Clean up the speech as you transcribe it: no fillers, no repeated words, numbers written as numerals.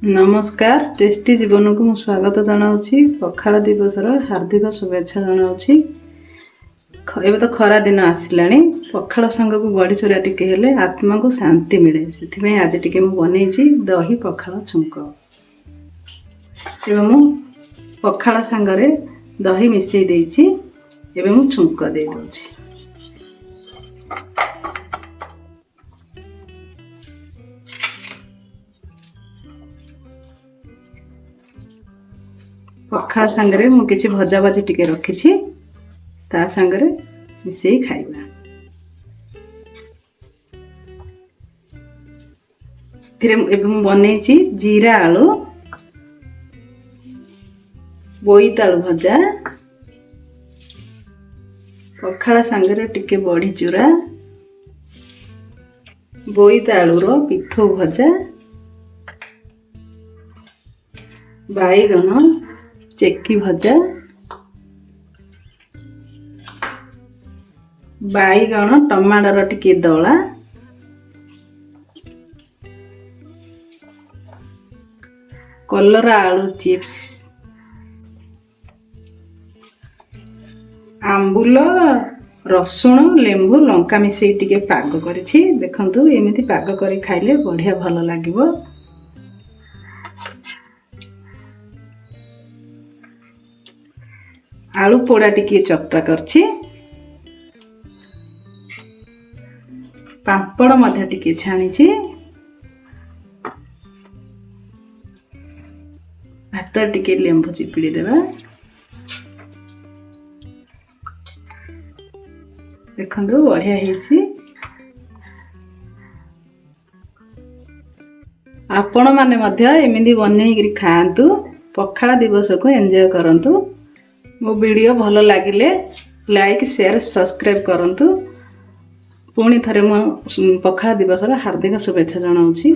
नमस्कार टेस्टी जीवन को स्वागत जनाऊँगी। पखाड़ दिवसर हार्दिक शुभेच्छा जनाऊँगी। एवं तो खरा दिन आसला पखाड़ संग को बड़ी चूरा टिके हेले आत्मा को शांति मिले से आज टिके मु बन दही पखाड़ छुंक एवं मु पखाड़ सांगरे दही मिसई देछि एवं मु छुंक दे दउछि। पखाड़ सांगरे मु किछि भजा भजी टिके रखिछि ता सांगरे मिसई खाइबा। थिरे एवं बनेछि जीरा आलू बोईतालु भजा पखाड़ सांगरे टिके बड़ी चूरा बोईतालुर पिठो भजा बाईगण चेकी भजा बाईगण टमाटर टिके दला कलरा आलू चिप्स आंबुल रसुण लेंबू लंका मिसई टिके पाग करिछि। देखंतु एमिति पाग करी खाइले बढ़िया भल लागिवो। आलू पोड़ा टिके चकटा करछि पापड़ मध्य टिके छाणीछि भात टिके लेंबू चिपिड़ी देबा। देखंतु बढ़िया हेछि। आपण माने मध्य एमिति बनेइकरी खाआंतु। पखाड़ दिवस को एंजॉय करंतु। मो वीडियो भल लगिले लाइक शेयर सब्सक्राइब करंतु। पुणी थरे मो पखाड़ दिवसर हार्दिक शुभेच्छा जनाऊँगी।